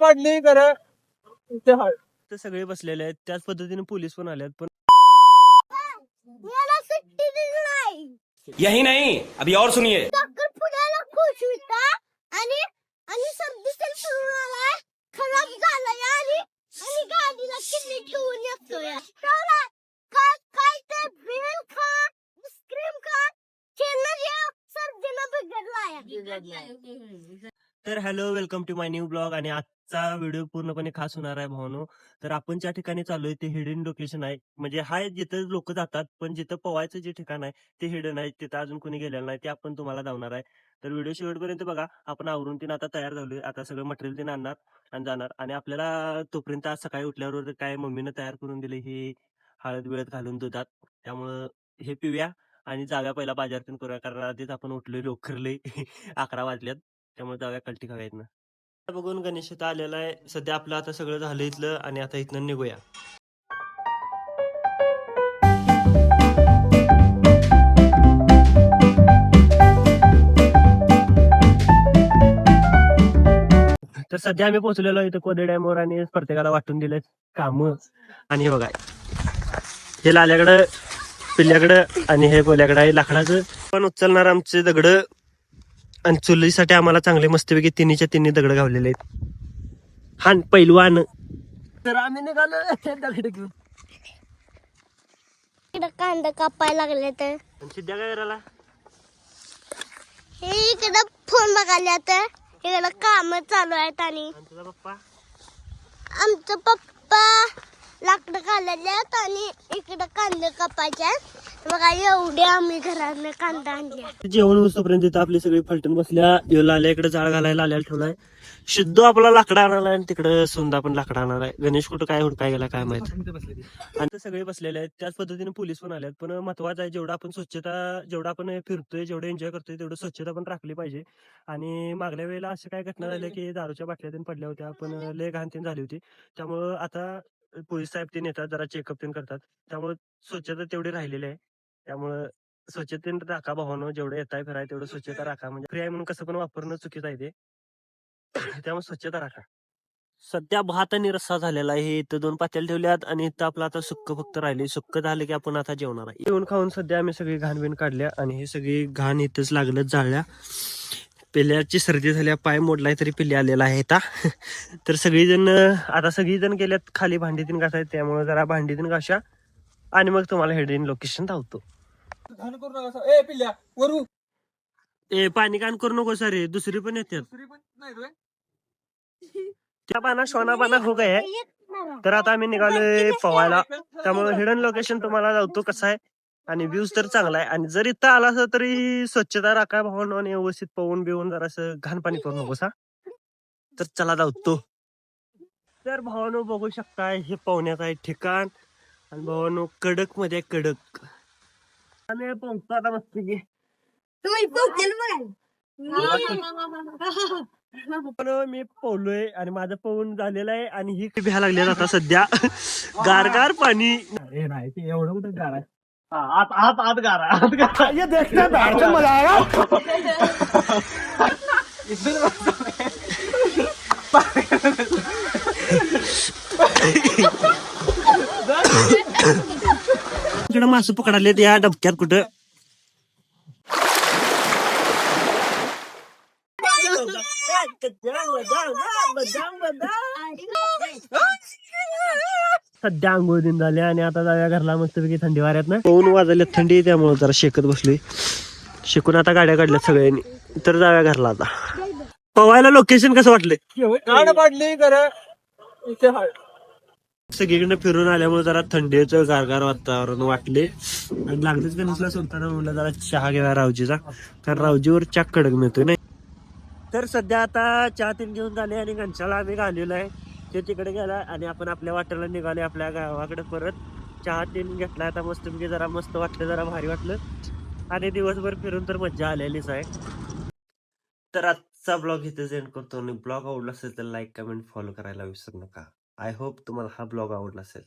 पाडली सगळे बसलेले आहेत. त्याच पद्धतीने पोलीस पण आलेत. पण यही नहीं अभी और सुनिए आणि सर्विसिंग करून आलाय, खराब झालाय आणि गाडीला किल्ली ठेवून येतोय. काय ते बिल खा, आईस्क्रीम खा, चेन्नई सर्दीला बिघडलाय. तर hello, welcome to my new blog. आणि आजचा व्हिडिओ पूर्णपणे खास होणार आहे भावानो. तर आपण ज्या ठिकाणी चाललोय ते हिडन लोकेशन आहे. म्हणजे हाय जिथं लोक जातात, पण जिथं पवायचं जे ठिकाण आहे ते हिडन आहे. तिथं अजून कोणी गेलेलं नाही, ते आपण तुम्हाला दावणार आहे. तर व्हिडिओ शेवटपर्यंत बघा. आपण आवरून तीन आता तयार झालोय. आता सगळं मटेरियल तीन आणणार आणि जाणार. आणि आपल्याला तोपर्यंत आज सकाळी उठल्यावर काय मम्मीनं तयार करून दिले, हे हळद बिळद घालून दुधात. त्यामुळं हे पिऊया आणि जाव्या पहिला बाजार पण करूया, कारण आधीच आपण उठलोय लवकर लय 11 वाजल्यात. त्यामुळे जाऊया कल्टी खाऊया इथनं. बघून गणेश इथं आलेला आहे. सध्या आपलं आता सगळं झालं इथलं आणि आता इथनं निघूया. तर सध्या आम्ही पोहोचलेलो इथं कोदे डॅमवर आणि प्रत्येकाला वाटून दिले काम. आणि हे बघा, हे लाल्याकडं, पिल्ल्याकडं आणि हे गोल्याकडं आहे लाकडाचं. पण उचलणार आमचे दगड आणि चुलीसाठी आम्हाला चांगले मस्तपैकी तिन्हीच्या तिन्ही दगड गावलेले आहेत. हान पैलवान. तर आम्ही निघालो दगड घेऊन. इकडे कांदा कापायला लागले तर सिद्ध्या काय करायला? हे इकडे फोन बघायला तर इकडे काम चालू आहेत. आणि तुझा पप्पा? आमचं पप्पा लाकडं काढल्यात आणि इकडे कांदे कापायचे. बघा एवढे आम्ही घरात कांदा आणले. जेवण वस्तूपर्यंत इथं आपली सगळी फलटण बसल्या. लाल्या इकडे जाळ घालायला आल्याला ठेवलाय. शुद्ध आपला लाकडा आणला आणि तिकडे सुंदा पण लाकडा आणणार आहे. गणेश कुठं काय हुडकाय गेला काय माहित. आणि ते सगळे बसलेले आहेत. त्याच पद्धतीने पोलीस पण आलेत. पण महत्वाचं आहे, जेवढं आपण स्वच्छता, जेवढं आपण फिरतोय, जेवढं एन्जॉय करतोय, तेवढं स्वच्छता पण राखली पाहिजे. आणि मागल्या वेळेला अशा काय घटना झाल्या की दारूच्या बाटल्या पडल्या होत्या, पण लय घाण तीन झाली होती. त्यामुळं आता पोलीस साहेब तीन येतात, जरा चेकअप तीन करतात. त्यामुळे स्वच्छता तेवढी राहिलेली आहे. त्यामुळं स्वच्छतेने राखा भावानं. जेवढं येताय फिराय तेवढं स्वच्छता राखा. म्हणजे फ्री आहे म्हणून कसं पण वापरणं चुकीचं आहे ते. त्यामुळे स्वच्छता राखा. सध्या भात आणि रस्सा झालेला आहे. इथं 2 पातेल ठेवल्यात आणि इथं आपलं आता सुक्क फक्त राहिले. सुक्क झालं की आपण आता जेवणार आहे. जेवण खाऊन सध्या आम्ही सगळी घाण बिण काढल्या आणि हे सगळी घाण इथंच लागलं जाळल्या. पिल्ल्याची सर्दी झाल्या, पाय मोडलाय तरी पिल्ले आलेला आहे आता. तर सगळीजण गेल्यात खाली भांडी तीन घासायत. त्यामुळे जरा भांडी तीन घाशा आणि मग तुम्हाला हेडिंग लोकेशन धावतो. ए पाणी कान करू नको सर, दुसरी पण येते. त्या पाना शोना पाना हो गए. तर आता आम्ही निघालोय पवायला. त्यामुळे हिडन लोकेशन तुम्हाला जावतो कसं आहे. आणि व्ह्यूज तर चांगला आहे. आणि जर इथं आला असं तरी स्वच्छता राखा भावानं आणि व्यवस्थित पवून बिवून जरा असं घाण पाणी करू नकोस हा. तर चला जावतो. तर भावानो बघू शकताय हे पवण्याचं आहे ठिकाण. आणि भावानो कडक मध्ये कडक. आम्ही पोहतो आता मस्त की. मी पोहलोय आणि माझं पोहून झालेलं आहे. आणि ही भ्या लागले आता सध्या गारगार पाणी. नाही ते एवढं कुठं गार आहे. आत आत आत गार आहे. आत गार. ये देखते हैं बाहर से मजा आएगा. इकडं मासे पकडाले या डबक्यात कुठं. सध्या आंघोळ दिन झाले आणि आता जाऊया घरला मस्तपैकी थंडी वाऱ्यात ना. 2 वाजले थंडी, त्यामुळे जरा शेकत बसलोय. शिकून आता गाड्या काढल्यात सगळ्यांनी. तर जाऊया घरला आता. पवायला लोकेशन कसं वाटलंय? पाडली सगळीकडे फिरून आल्यामुळे जरा थंडीचं गारगार वातावरण वाटले. आणि लागलीच गणेशला सोडताना म्हणलं जरा चहा घ्या रावजीचा, कारण रावजीवर चहा कडक मिळतोय नाही. तर सध्या आता चहा तीन घेऊन झाले आणि घनशाला आम्ही घाललेलो आहे. ते तिकडे गेला आणि आपण आपल्या वाटेला निघाले आपल्या गावाकडे परत. चहा तीन घेतला आता मस्त, म्हणजे जरा मस्त वाटलं, जरा भारी वाटलं. आणि दिवसभर फिरून तर मज्जा आलेलीच आहे. तर आजचा ब्लॉग इथेच एंड करतो. आणि ब्लॉग आवडला असेल तर लाईक, कमेंट, फॉलो करायला विसरू नका. आय होप तुम्हाला हा ब्लॉग आवडला असेल.